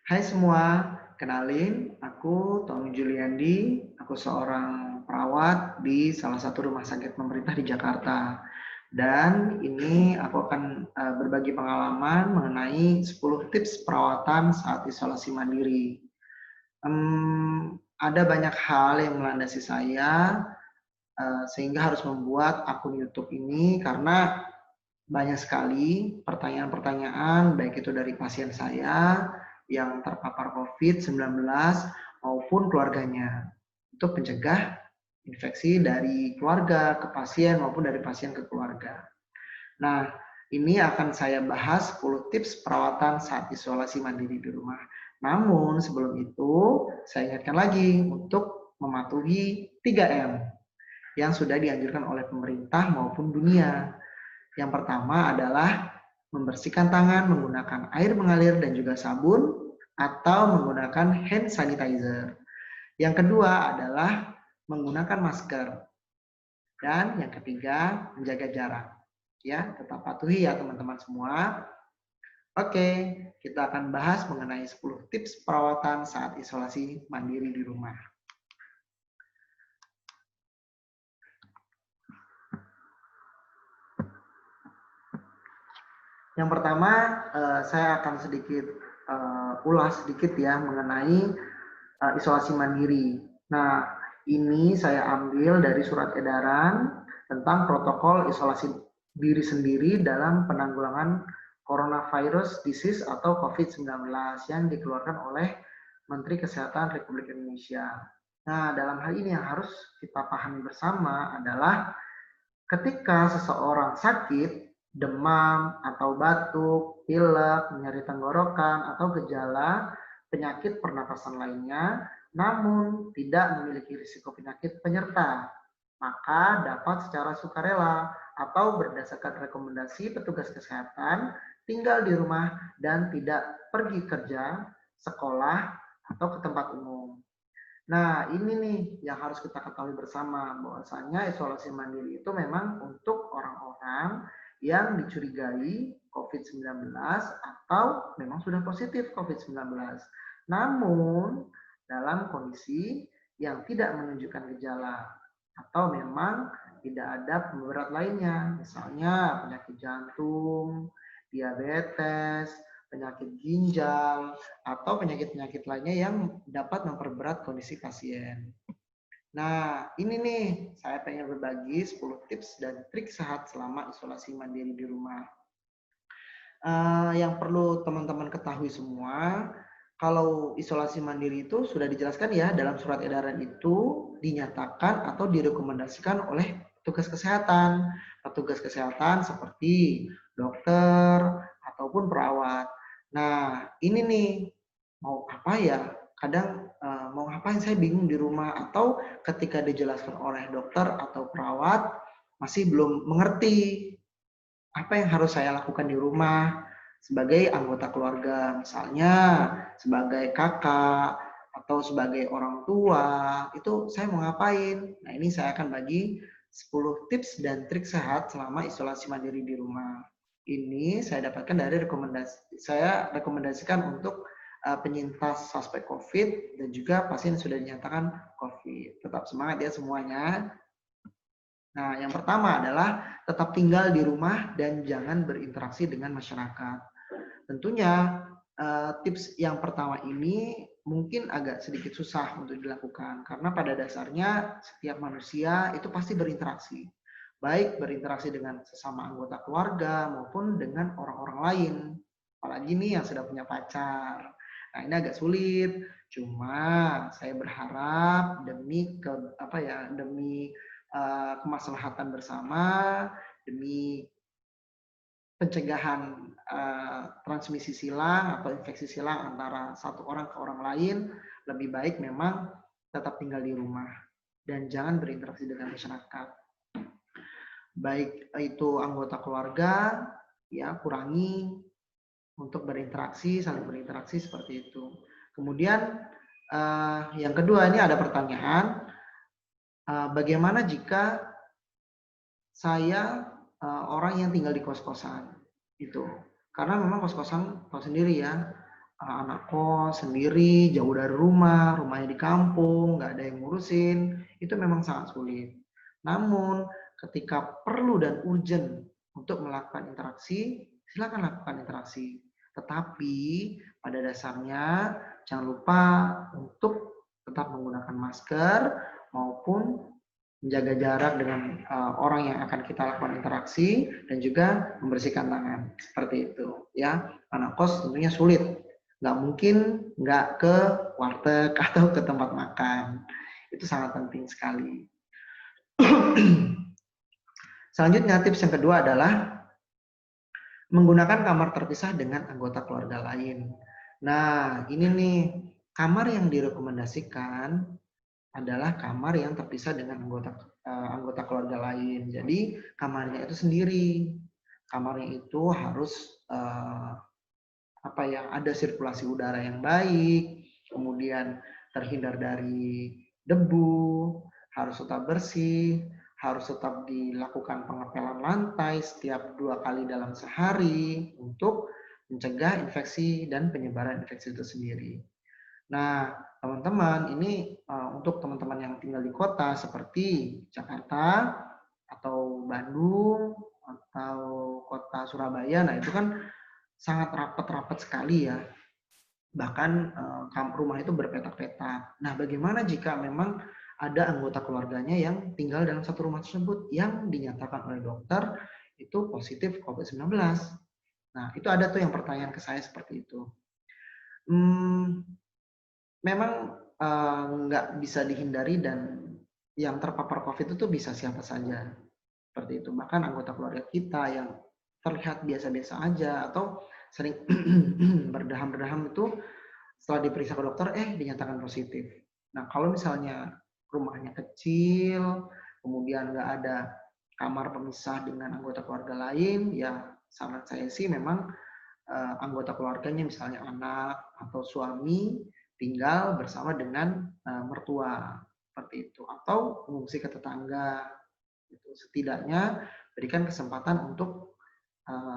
Hai semua, kenalin aku Tommy Juliandi, aku seorang perawat di salah satu rumah sakit pemerintah di Jakarta. Dan ini aku akan berbagi pengalaman mengenai 10 tips perawatan saat isolasi mandiri. Ada banyak hal yang melandasi saya sehingga harus membuat akun YouTube ini karena banyak sekali pertanyaan-pertanyaan, baik itu dari pasien saya yang terpapar COVID-19 maupun keluarganya, untuk mencegah infeksi dari keluarga ke pasien maupun dari pasien ke keluarga. Nah, ini akan saya bahas 10 tips perawatan saat isolasi mandiri di rumah. Namun sebelum itu, saya ingatkan lagi untuk mematuhi 3M yang sudah dianjurkan oleh pemerintah maupun dunia. Yang pertama adalah membersihkan tangan menggunakan air mengalir dan juga sabun atau menggunakan hand sanitizer. Yang kedua adalah menggunakan masker. Dan yang ketiga, menjaga jarak. Ya, tetap patuhi ya teman-teman semua. Oke, kita akan bahas mengenai 10 tips perawatan saat isolasi mandiri di rumah. Yang pertama, saya akan sedikit ulas sedikit ya mengenai isolasi mandiri. Nah, ini saya ambil dari surat edaran tentang protokol isolasi diri sendiri dalam penanggulangan coronavirus disease atau COVID-19 yang dikeluarkan oleh Menteri Kesehatan Republik Indonesia. Nah, dalam hal ini yang harus kita pahami bersama adalah ketika seseorang sakit, demam atau batuk, pilek, nyeri tenggorokan, atau gejala penyakit pernapasan lainnya, namun tidak memiliki risiko penyakit penyerta, maka dapat secara sukarela atau berdasarkan rekomendasi petugas kesehatan tinggal di rumah dan tidak pergi kerja, sekolah, atau ke tempat umum. Nah, ini nih yang harus kita ketahui bersama, bahwasanya isolasi mandiri itu memang untuk orang-orang yang dicurigai COVID-19 atau memang sudah positif COVID-19. Namun, dalam kondisi yang tidak menunjukkan gejala atau memang tidak ada pemberat lainnya, misalnya penyakit jantung, diabetes, penyakit ginjal, atau penyakit-penyakit lainnya yang dapat memperberat kondisi pasien. Nah, ini nih saya pengen berbagi 10 tips dan trik sehat selama isolasi mandiri di rumah. Yang perlu teman-teman ketahui semua, kalau isolasi mandiri itu sudah dijelaskan ya dalam surat edaran itu dinyatakan atau direkomendasikan oleh petugas kesehatan. Petugas kesehatan seperti dokter ataupun perawat. Nah, ini nih mau apa ya? Kadang mau ngapain saya bingung di rumah atau ketika dijelaskan oleh dokter atau perawat masih belum mengerti apa yang harus saya lakukan di rumah sebagai anggota keluarga, misalnya sebagai kakak atau sebagai orang tua, itu saya mau ngapain? Nah, ini saya akan bagi 10 tips dan trik sehat selama isolasi mandiri di rumah. Ini saya dapatkan dari saya rekomendasikan untuk penyintas suspek COVID dan juga pasien yang sudah dinyatakan COVID. Tetap semangat ya semuanya. Nah, yang pertama adalah tetap tinggal di rumah dan jangan berinteraksi dengan masyarakat. Tentunya tips yang pertama ini mungkin agak sedikit susah untuk dilakukan karena pada dasarnya setiap manusia itu pasti berinteraksi. Baik berinteraksi dengan sesama anggota keluarga maupun dengan orang-orang lain. Apalagi nih yang sudah punya pacar. Nah, ini agak sulit. Cuma saya berharap demi kemaslahatan bersama, demi pencegahan transmisi silang atau infeksi silang antara satu orang ke orang lain, lebih baik memang tetap tinggal di rumah dan jangan berinteraksi dengan masyarakat. Baik itu anggota keluarga, ya kurangi untuk berinteraksi, saling berinteraksi seperti itu. Kemudian yang kedua ini ada pertanyaan, bagaimana jika saya orang yang tinggal di kos-kosan itu, karena memang kos-kosan tahu sendiri ya, anak kos sendiri, jauh dari rumah, rumahnya di kampung, nggak ada yang ngurusin, itu memang sangat sulit. Namun ketika perlu dan urgent untuk melakukan interaksi, silakan lakukan interaksi. Tetapi pada dasarnya jangan lupa untuk tetap menggunakan masker maupun menjaga jarak dengan orang yang akan kita lakukan interaksi dan juga membersihkan tangan seperti itu ya. Anak kos tentunya sulit, nggak mungkin nggak ke warteg atau ke tempat makan, itu sangat penting sekali. Selanjutnya tips yang kedua adalah menggunakan kamar terpisah dengan anggota keluarga lain. Nah ini nih kamar yang direkomendasikan adalah kamar yang terpisah dengan anggota keluarga lain. Jadi kamarnya itu sendiri. Kamarnya itu harus ada sirkulasi udara yang baik, kemudian terhindar dari debu, harus tetap bersih, harus tetap dilakukan pengepelan lantai setiap 2 kali dalam sehari untuk mencegah infeksi dan penyebaran infeksi itu sendiri. Nah, teman-teman, ini untuk teman-teman yang tinggal di kota seperti Jakarta atau Bandung atau kota Surabaya, nah itu kan sangat rapat-rapat sekali ya. Bahkan rumah itu berpetak-petak. Nah, bagaimana jika memang ada anggota keluarganya yang tinggal dalam satu rumah tersebut yang dinyatakan oleh dokter itu positif COVID-19? Nah, itu ada tuh yang pertanyaan ke saya seperti itu. Memang nggak bisa dihindari dan yang terpapar COVID itu bisa siapa saja. Seperti itu. Bahkan anggota keluarga kita yang terlihat biasa-biasa aja atau sering berdaham-berdaham itu setelah diperiksa ke dokter, dinyatakan positif. Nah, kalau misalnya rumahnya kecil, kemudian nggak ada kamar pemisah dengan anggota keluarga lain, ya saran saya sih memang anggota keluarganya misalnya anak atau suami tinggal bersama dengan mertua seperti itu atau mengungsi ke tetangga gitu. Setidaknya berikan kesempatan untuk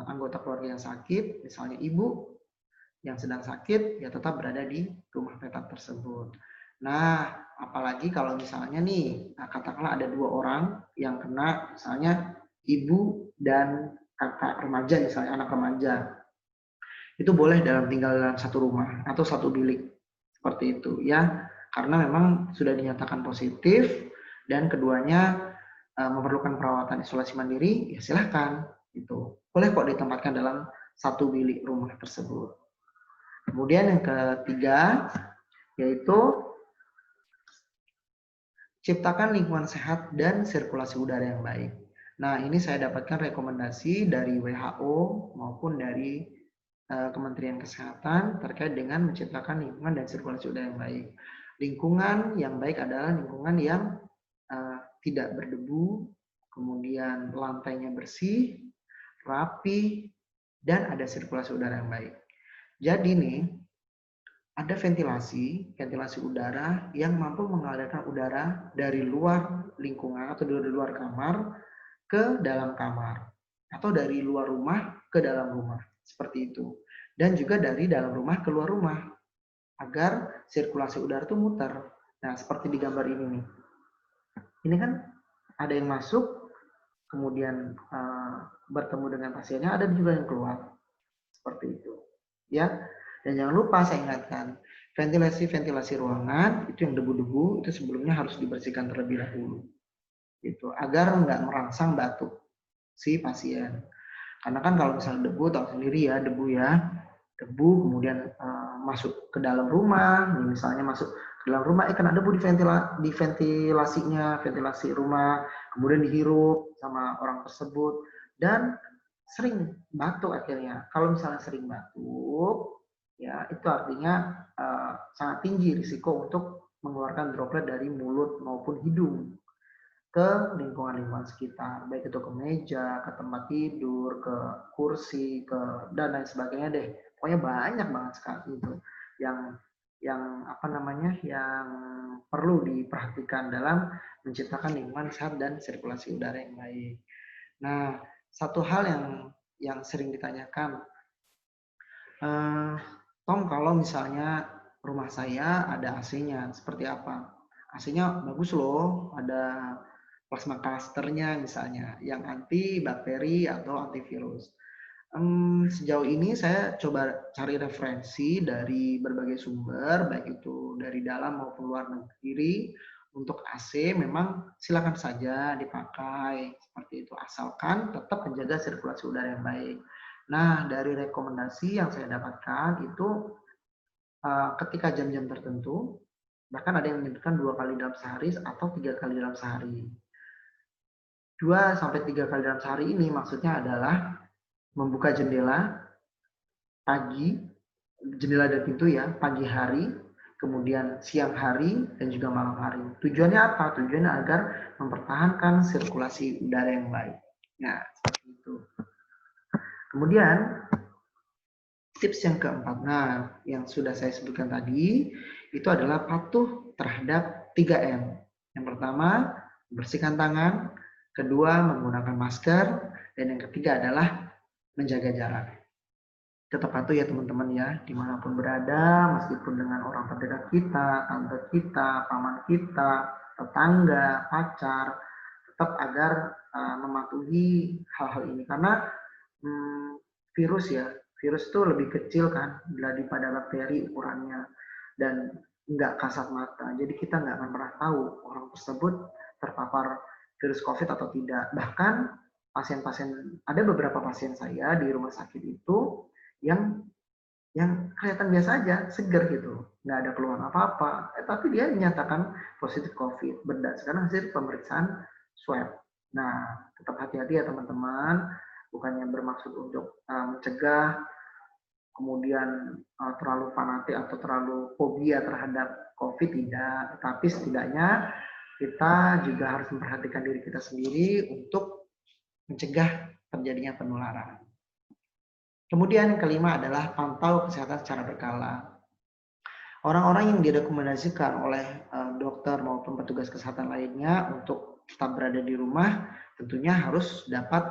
anggota keluarga yang sakit misalnya ibu yang sedang sakit ya tetap berada di rumah petak tersebut. Nah, apalagi kalau misalnya nih katakanlah ada 2 orang yang kena misalnya ibu dan kakak remaja misalnya anak remaja itu boleh tinggal dalam satu rumah atau satu bilik seperti itu ya, karena memang sudah dinyatakan positif dan keduanya memerlukan perawatan isolasi mandiri, ya silahkan itu boleh kok ditempatkan dalam satu bilik rumah tersebut. Kemudian yang ketiga yaitu ciptakan lingkungan sehat dan sirkulasi udara yang baik. Nah, ini saya dapatkan rekomendasi dari WHO maupun dari Kementerian Kesehatan terkait dengan menciptakan lingkungan dan sirkulasi udara yang baik. Lingkungan yang baik adalah lingkungan yang tidak berdebu, kemudian lantainya bersih, rapi, dan ada sirkulasi udara yang baik. Jadi nih, ada ventilasi udara yang mampu mengalirkan udara dari luar lingkungan atau dari luar kamar ke dalam kamar atau dari luar rumah ke dalam rumah seperti itu, dan juga dari dalam rumah keluar rumah agar sirkulasi udara itu muter. Nah, seperti di gambar ini nih, ini kan ada yang masuk kemudian bertemu dengan pasiennya, ada juga yang keluar seperti itu ya. Dan jangan lupa saya ingatkan, ventilasi ruangan itu yang debu-debu itu sebelumnya harus dibersihkan terlebih dahulu gitu agar nggak merangsang batuk si pasien. Karena kan kalau misalnya debu, tahu sendiri ya, debu kemudian masuk ke dalam rumah, misalnya masuk ke dalam rumah, kena debu di ventilasi rumah, kemudian dihirup sama orang tersebut, dan sering batuk akhirnya. Kalau misalnya sering batuk, ya itu artinya sangat tinggi risiko untuk mengeluarkan droplet dari mulut maupun hidung ke lingkungan-lingkungan sekitar, baik itu ke meja, ke tempat tidur, ke kursi, dan lain sebagainya deh. Pokoknya banyak banget sekali itu yang yang perlu diperhatikan dalam menciptakan lingkungan sehat dan sirkulasi udara yang baik. Nah, satu hal yang sering ditanyakan, Tom, kalau misalnya rumah saya ada AC-nya, seperti apa? AC-nya bagus loh, ada plasma clusternya misalnya, yang anti bakteri atau antivirus. Sejauh ini saya coba cari referensi dari berbagai sumber, baik itu dari dalam maupun luar negeri. Untuk AC memang silakan saja dipakai seperti itu, asalkan tetap menjaga sirkulasi udara yang baik. Nah, dari rekomendasi yang saya dapatkan itu ketika jam-jam tertentu, bahkan ada yang menyebutkan 2 kali dalam sehari atau 3 kali dalam sehari. 2 sampai 3 kali dalam sehari ini maksudnya adalah membuka jendela pagi, jendela dan pintu ya, pagi hari, kemudian siang hari, dan juga malam hari. Tujuannya apa? Tujuannya agar mempertahankan sirkulasi udara yang baik. Nah, seperti itu. Kemudian, tips yang keempat, nah yang sudah saya sebutkan tadi, itu adalah patuh terhadap 3M. Yang pertama, bersihkan tangan, kedua, menggunakan masker, dan yang ketiga adalah menjaga jarak. Tetap patuh ya teman-teman ya, dimanapun berada, meskipun dengan orang terdekat kita, tante kita, paman kita, tetangga, pacar, tetap agar mematuhi hal-hal ini. Karena virus ya, virus itu lebih kecil kan daripada bakteri ukurannya, dan nggak kasat mata. Jadi kita nggak akan pernah tahu orang tersebut terpapar virus COVID atau tidak. Bahkan pasien-pasien, ada beberapa pasien saya di rumah sakit itu yang kelihatan biasa aja, seger gitu, nggak ada keluhan apa-apa, tapi dia dinyatakan positif COVID berdasarkan hasil pemeriksaan swab. Nah, tetap hati-hati ya teman-teman, bukannya bermaksud untuk mencegah, kemudian terlalu fanatik atau terlalu fobia terhadap COVID, tidak, tetapi setidaknya kita juga harus memperhatikan diri kita sendiri untuk mencegah terjadinya penularan. Kemudian yang kelima adalah pantau kesehatan secara berkala. Orang-orang yang direkomendasikan oleh dokter maupun petugas kesehatan lainnya untuk tetap berada di rumah tentunya harus dapat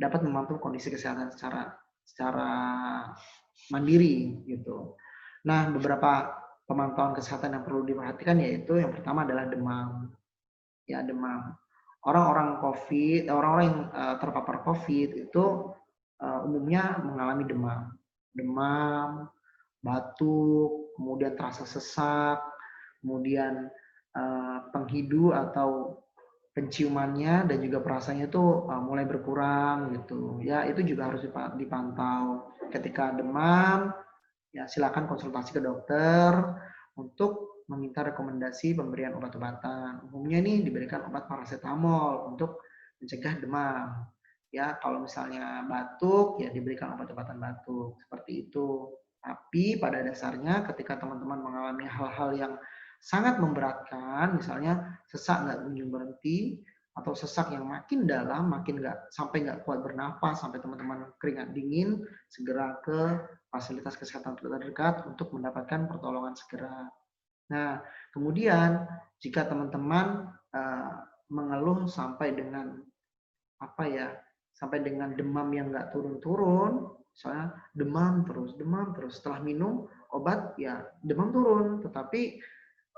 dapat memantau kondisi kesehatan secara mandiri gitu. Nah, beberapa pemantauan kesehatan yang perlu diperhatikan yaitu yang pertama adalah demam. Ya, demam. Orang-orang yang terpapar COVID itu umumnya mengalami demam, batuk, kemudian terasa sesak, kemudian penghidu atau penciumannya dan juga perasaannya itu mulai berkurang gitu. Ya, itu juga harus dipantau. Ketika demam, ya silakan konsultasi ke dokter untuk meminta rekomendasi pemberian obat-obatan. Umumnya ini diberikan obat paracetamol untuk mencegah demam. Ya, kalau misalnya batuk, ya diberikan obat-obatan batuk. Seperti itu. Tapi pada dasarnya ketika teman-teman mengalami hal-hal yang sangat memberatkan, misalnya sesak nggak kunjung berhenti, atau sesak yang makin dalam, makin nggak kuat bernafas, sampai teman-teman keringat dingin, segera ke fasilitas kesehatan terdekat untuk mendapatkan pertolongan segera. Nah, kemudian jika teman-teman mengeluh sampai dengan sampai dengan demam yang nggak turun-turun, misalnya demam terus, setelah minum obat ya demam turun, tetapi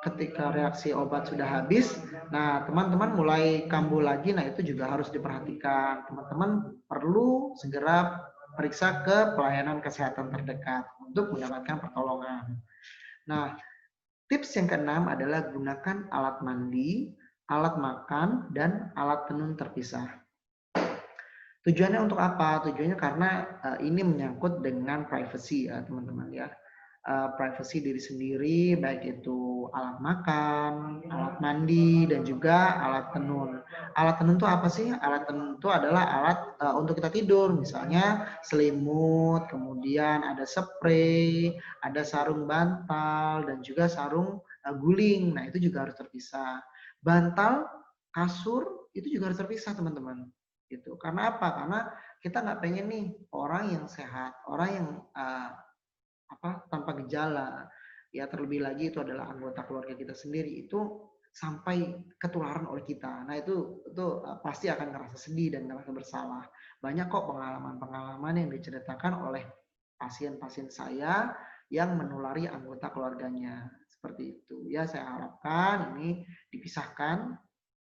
ketika reaksi obat sudah habis, nah teman-teman mulai kambuh lagi, nah itu juga harus diperhatikan. Teman-teman perlu segera periksa ke pelayanan kesehatan terdekat untuk mendapatkan pertolongan. Nah, tips yang keenam adalah gunakan alat mandi, alat makan, dan alat tenun terpisah. Tujuannya untuk apa? Tujuannya karena ini menyangkut dengan privacy ya teman-teman ya. Privacy diri sendiri, baik itu alat makan, alat mandi, dan juga alat tenun. Alat tenun itu apa sih? Alat tenun itu adalah alat untuk kita tidur, misalnya selimut, kemudian ada spray, ada sarung bantal, dan juga sarung guling. Nah, itu juga harus terpisah. Bantal, kasur, itu juga harus terpisah teman-teman. Gitu. Karena apa? Karena kita nggak pengen nih orang yang sehat, orang yang tanpa gejala, ya terlebih lagi itu adalah anggota keluarga kita sendiri, itu sampai ketularan oleh kita. Nah itu pasti akan ngerasa sedih dan ngerasa bersalah. Banyak kok pengalaman-pengalaman yang diceritakan oleh pasien-pasien saya yang menulari anggota keluarganya. Seperti itu. Ya, saya harapkan ini dipisahkan.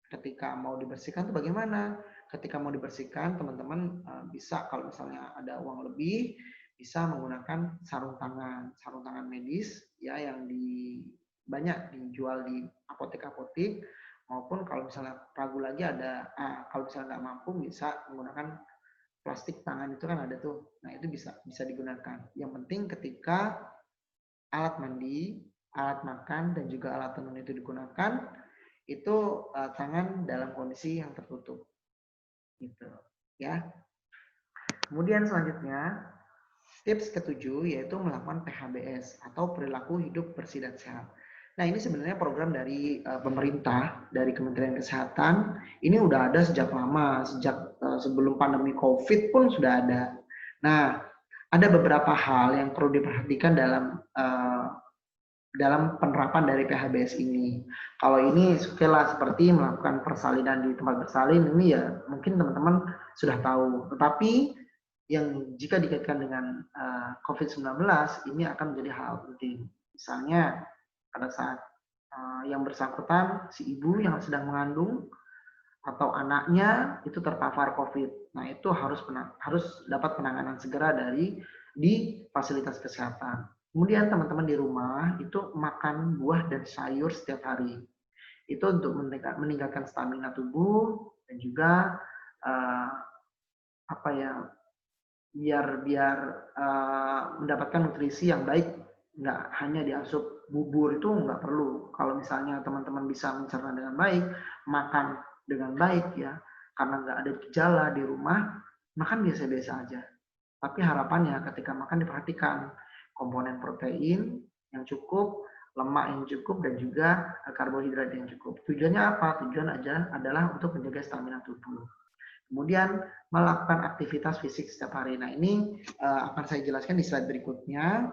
Ketika mau dibersihkan itu bagaimana? Ketika mau dibersihkan, teman-teman bisa kalau misalnya ada uang lebih, bisa menggunakan sarung tangan medis ya yang banyak dijual di apotek-apotek, maupun kalau misalnya ragu lagi ada kalau misalnya nggak mampu bisa menggunakan plastik tangan itu kan ada tuh. Nah, itu bisa digunakan. Yang penting ketika alat mandi, alat makan dan juga alat tenun itu digunakan, itu tangan dalam kondisi yang tertutup gitu ya. Kemudian selanjutnya tips ketujuh yaitu melakukan PHBS atau perilaku hidup bersih dan sehat. Nah, ini sebenarnya program dari pemerintah, dari Kementerian Kesehatan. Ini udah ada sejak lama, sejak sebelum pandemi COVID pun sudah ada. Nah, ada beberapa hal yang perlu diperhatikan dalam penerapan dari PHBS ini. Kalau ini seperti melakukan persalinan di tempat bersalin, ini ya mungkin teman-teman sudah tahu. Tetapi yang jika dikaitkan dengan COVID-19, ini akan menjadi hal penting. Misalnya pada saat yang bersangkutan, si ibu yang sedang mengandung atau anaknya itu terpapar COVID. Nah, itu harus dapat penanganan segera di fasilitas kesehatan. Kemudian teman-teman di rumah itu makan buah dan sayur setiap hari. Itu untuk meningkatkan stamina tubuh dan juga biar mendapatkan nutrisi yang baik. Nggak hanya diasup bubur itu nggak perlu. Kalau misalnya teman-teman bisa mencerna dengan baik, makan dengan baik ya, karena nggak ada gejala di rumah, makan biasa-biasa aja. Tapi harapannya ketika makan diperhatikan komponen protein yang cukup, lemak yang cukup, dan juga karbohidrat yang cukup. Tujuannya apa? Tujuan aja adalah untuk menjaga stamina tubuh. Kemudian melakukan aktivitas fisik setiap hari. Nah, ini akan saya jelaskan di slide berikutnya.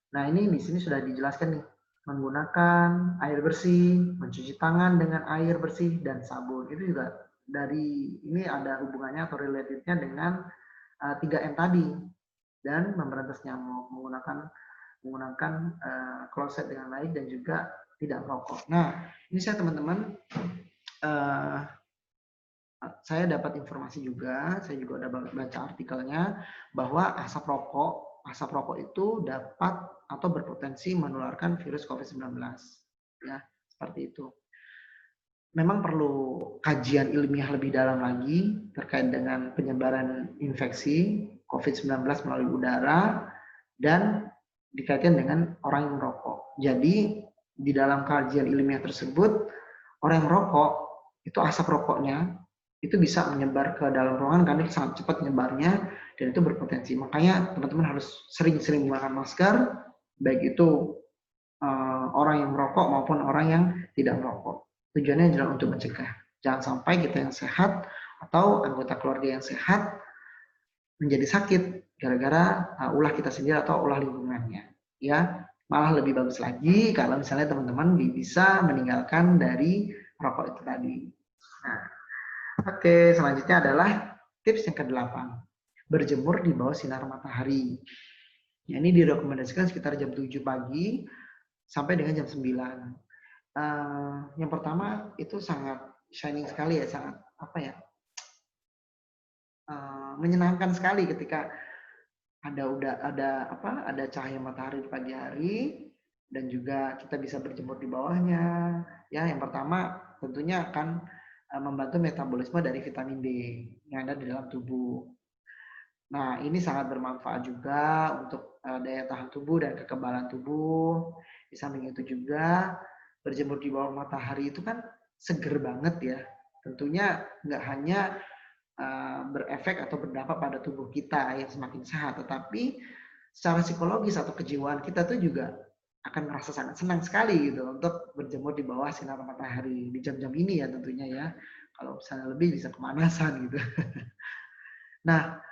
Nah, ini di sini sudah dijelaskan nih, menggunakan air bersih, mencuci tangan dengan air bersih dan sabun. Itu juga ini ada hubungannya atau relatednya dengan 3M tadi, dan memberantas nyamuk, menggunakan kloset dengan baik dan juga tidak merokok. Nah, ini saya teman-teman saya dapat informasi juga, saya juga udah baca artikelnya bahwa asap rokok itu dapat atau berpotensi menularkan virus COVID-19. Ya, seperti itu. Memang perlu kajian ilmiah lebih dalam lagi terkait dengan penyebaran infeksi COVID-19 melalui udara dan dikaitkan dengan orang yang merokok. Jadi, di dalam kajian ilmiah tersebut, orang yang merokok, itu asap rokoknya itu bisa menyebar ke dalam ruangan karena itu sangat cepat menyebarnya dan itu berpotensi. Makanya teman-teman harus sering-sering menggunakan masker, baik itu orang yang merokok maupun orang yang tidak merokok. Tujuannya adalah untuk mencegah. Jangan sampai kita yang sehat atau anggota keluarga yang sehat menjadi sakit gara-gara ulah kita sendiri atau ulah lingkungannya. Ya, malah lebih bagus lagi kalau misalnya teman-teman bisa meninggalkan dari rokok itu tadi. Nah, oke, selanjutnya adalah tips yang ke-8. Berjemur di bawah sinar matahari. Ya, ini direkomendasikan sekitar jam 7 pagi sampai dengan jam 9. Yang pertama itu sangat shining sekali ya, sangat menyenangkan sekali ketika ada cahaya matahari di pagi hari dan juga kita bisa berjemur di bawahnya. Ya, yang pertama tentunya akan membantu metabolisme dari vitamin D yang ada di dalam tubuh. Nah, ini sangat bermanfaat juga untuk daya tahan tubuh dan kekebalan tubuh. Di samping itu juga berjemur di bawah matahari itu kan seger banget ya. Tentunya nggak hanya berefek atau berdampak pada tubuh kita yang semakin sehat, tetapi secara psikologis atau kejiwaan kita tuh juga akan merasa sangat senang sekali gitu untuk berjemur di bawah sinar matahari di jam-jam ini ya tentunya ya. Kalau misalnya lebih bisa kemanasan gitu. Nah,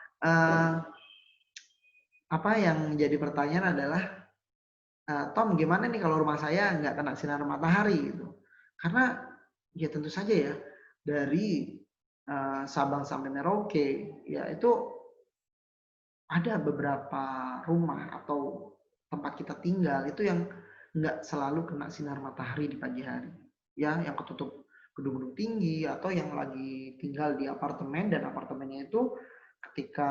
apa yang menjadi pertanyaan adalah, Tom gimana nih kalau rumah saya nggak kena sinar matahari gitu? Karena ya tentu saja ya dari Sabang sampai Merauke ya itu ada beberapa rumah atau tempat kita tinggal itu yang nggak selalu kena sinar matahari di pagi hari, ya, yang ketutup gedung-gedung tinggi atau yang lagi tinggal di apartemen dan apartemennya itu ketika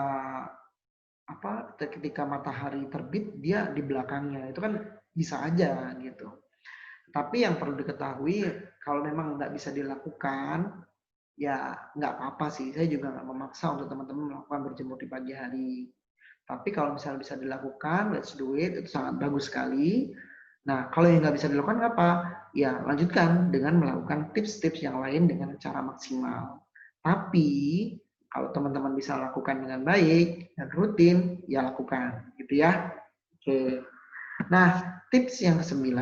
ketika matahari terbit dia di belakangnya, itu kan bisa aja gitu. Tapi yang perlu diketahui kalau memang nggak bisa dilakukan, ya nggak apa-apa sih. Saya juga nggak memaksa untuk teman-teman melakukan berjemur di pagi hari. Tapi kalau misalnya bisa dilakukan, let's do it, itu sangat bagus sekali. Nah, kalau yang nggak bisa dilakukan apa? Ya, lanjutkan dengan melakukan tips-tips yang lain dengan cara maksimal. Tapi, kalau teman-teman bisa lakukan dengan baik dan rutin, ya lakukan. Gitu ya. Oke. Nah, tips yang ke-9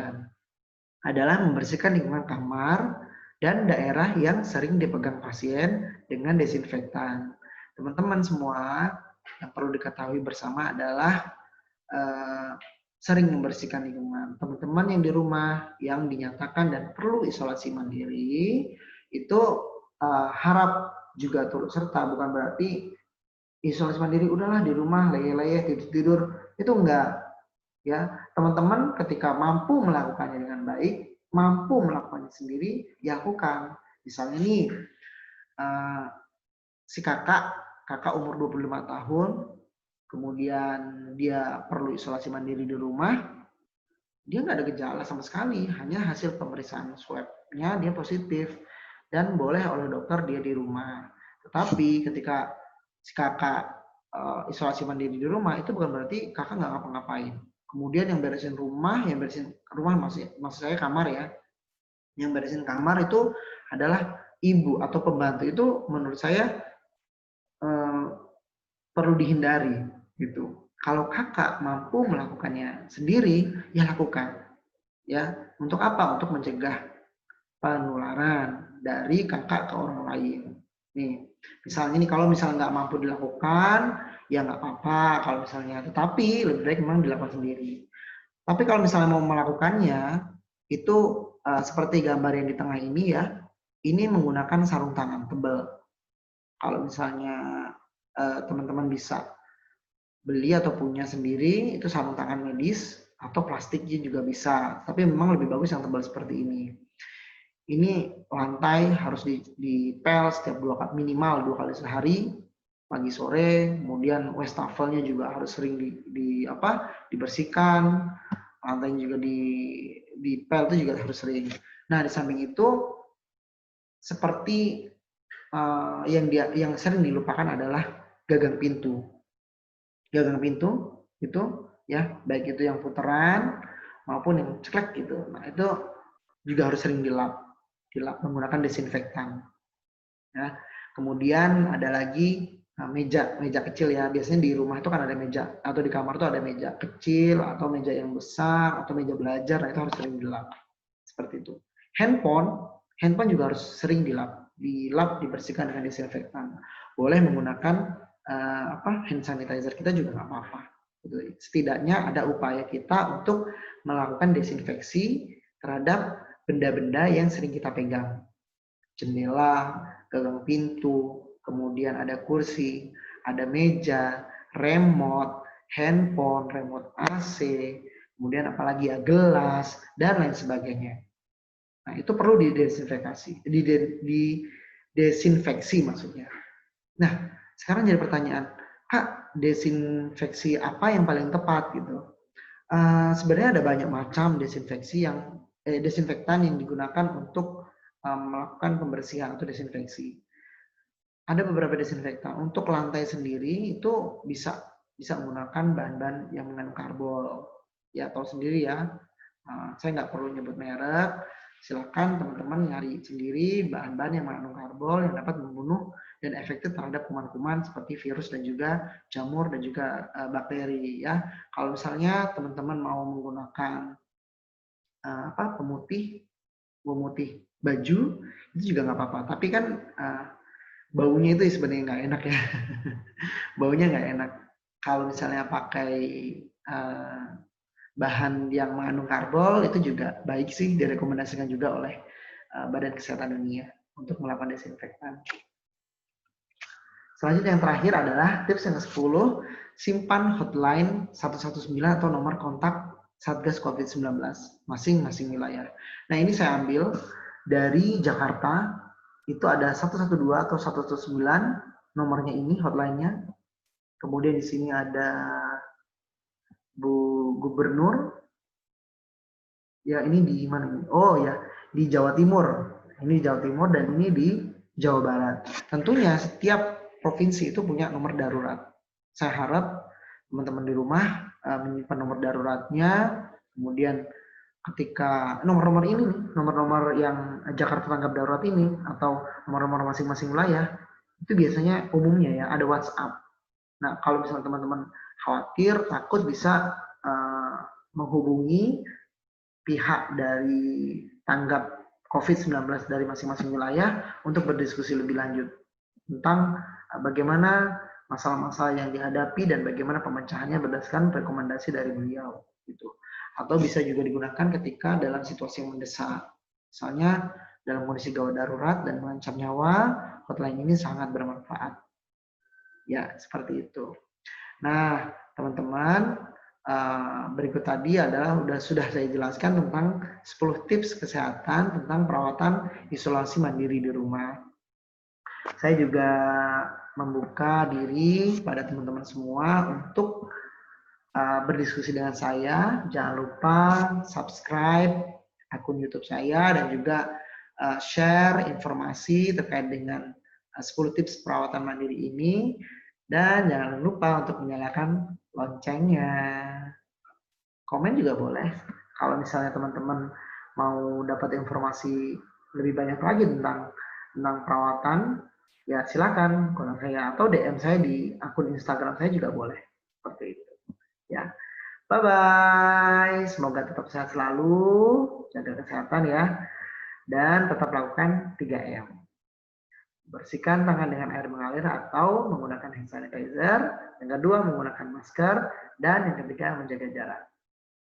adalah membersihkan lingkungan kamar dan daerah yang sering dipegang pasien dengan desinfektan. Teman-teman semua, yang perlu diketahui bersama adalah sering membersihkan lingkungan. Teman-teman yang di rumah yang dinyatakan dan perlu isolasi mandiri itu harap juga turut serta, bukan berarti isolasi mandiri udahlah di rumah leyeh-leyeh tidur-tidur, itu enggak, ya. Teman-teman ketika mampu melakukannya dengan baik, mampu melakukannya sendiri, ya lakukan. Misalnya nih, si kakak umur 25 tahun, kemudian dia perlu isolasi mandiri di rumah, dia nggak ada gejala sama sekali, hanya hasil pemeriksaan swab-nya dia positif, dan boleh oleh dokter dia di rumah. Tetapi ketika si kakak isolasi mandiri di rumah, itu bukan berarti kakak nggak ngapa-ngapain. Kemudian yang beresin rumah maksud saya kamar ya, yang beresin kamar itu adalah ibu atau pembantu. Itu menurut saya perlu dihindari gitu. Kalau kakak mampu melakukannya sendiri, ya lakukan. Ya, untuk apa? Untuk mencegah penularan dari kakak ke orang lain. Nih, misalnya nih kalau misalnya nggak mampu dilakukan, ya nggak apa-apa kalau misalnya. Tetapi lebih baik memang dilakukan sendiri. Tapi kalau misalnya mau melakukannya, itu seperti gambar yang di tengah ini ya, ini menggunakan sarung tangan tebal. Kalau misalnya teman-teman bisa beli atau punya sendiri, itu sarung tangan medis atau plastiknya juga bisa. Tapi memang lebih bagus yang tebal seperti ini. Ini lantai harus dipel setiap minimal 2 kali sehari, pagi sore. Kemudian wastafelnya juga harus sering dibersihkan. Lantainya juga dipel itu juga harus sering. Nah, di samping itu seperti yang sering dilupakan adalah gagang pintu. Gagang pintu itu ya, baik itu yang putaran maupun yang ceklek gitu. Nah, itu juga harus sering dilap menggunakan desinfektan. Ya. Kemudian ada lagi meja kecil ya. Biasanya di rumah itu kan ada meja, atau di kamar itu ada meja kecil atau meja yang besar atau meja belajar. Nah, itu harus sering dilap. Seperti itu. Handphone juga harus sering dilap, dibersihkan dengan desinfektan. Boleh menggunakan hand sanitizer kita juga nggak apa-apa. Setidaknya ada upaya kita untuk melakukan desinfeksi terhadap benda-benda yang sering kita pegang. Jendela, gagang pintu, kemudian ada kursi, ada meja, remote, handphone, remote AC, kemudian apalagi ya gelas, dan lain sebagainya. Nah, itu perlu didesinfeksi maksudnya. Nah, sekarang jadi pertanyaan, Kak, desinfeksi apa yang paling tepat gitu? Sebenarnya ada banyak macam desinfektan yang digunakan untuk melakukan pembersihan atau desinfeksi. Ada beberapa desinfektan. Untuk lantai sendiri itu bisa menggunakan bahan-bahan yang mengandung karbol. Ya, tahu sendiri ya. Saya nggak perlu nyebut merek. Silakan teman-teman nyari sendiri bahan-bahan yang mengandung karbol yang dapat membunuh dan efektif terhadap kuman-kuman seperti virus dan juga jamur dan juga bakteri ya. Kalau misalnya teman-teman mau menggunakan pemutih baju itu juga nggak apa-apa. Tapi kan baunya itu sebenarnya nggak enak ya. Baunya nggak enak. Kalau misalnya pakai bahan yang mengandung karbol itu juga baik sih, direkomendasikan juga oleh Badan Kesehatan Dunia untuk melakukan desinfektan. Selanjutnya yang terakhir adalah tips yang ke-10, simpan hotline 119 atau nomor kontak Satgas COVID-19 masing-masing wilayah. Nah, ini saya ambil dari Jakarta, itu ada 112 atau 119 nomornya ini hotline-nya. Kemudian di sini ada Bu Gubernur. Ya, ini di mana ini? Oh ya, di Jawa Timur. Ini di Jawa Timur dan ini di Jawa Barat. Tentunya setiap provinsi itu punya nomor darurat. Saya harap teman-teman di rumah menyimpan nomor daruratnya, kemudian ketika nomor-nomor ini nih, nomor-nomor yang Jakarta tanggap darurat ini atau nomor-nomor masing-masing wilayah, itu biasanya umumnya ya ada WhatsApp. Nah, kalau misalnya teman-teman khawatir, takut bisa menghubungi pihak dari tanggap COVID-19 dari masing-masing wilayah untuk berdiskusi lebih lanjut tentang bagaimana masalah-masalah yang dihadapi dan bagaimana pemecahannya berdasarkan rekomendasi dari beliau gitu. Atau bisa juga digunakan ketika dalam situasi yang mendesak. Misalnya dalam kondisi gawat darurat dan mengancam nyawa, hotline ini sangat bermanfaat. Ya, seperti itu. Nah, teman-teman, berikut tadi adalah sudah saya jelaskan tentang 10 tips kesehatan tentang perawatan isolasi mandiri di rumah. Saya juga membuka diri pada teman-teman semua untuk berdiskusi dengan saya. Jangan lupa subscribe akun YouTube saya dan juga share informasi terkait dengan 10 tips perawatan mandiri ini. Dan jangan lupa untuk menyalakan loncengnya. Komen juga boleh. Kalau misalnya teman-teman mau dapat informasi lebih banyak lagi tentang perawatan, ya silakan kontak saya atau DM saya di akun Instagram saya juga boleh. Seperti itu. Ya. Bye bye. Semoga tetap sehat selalu, jaga kesehatan ya. Dan tetap lakukan 3M. Bersihkan tangan dengan air mengalir atau menggunakan hand sanitizer. Yang kedua, menggunakan masker. Dan yang ketiga, menjaga jarak.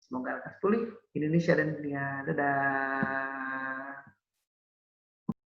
Semoga lekas pulih Indonesia dan dunia. Dadah.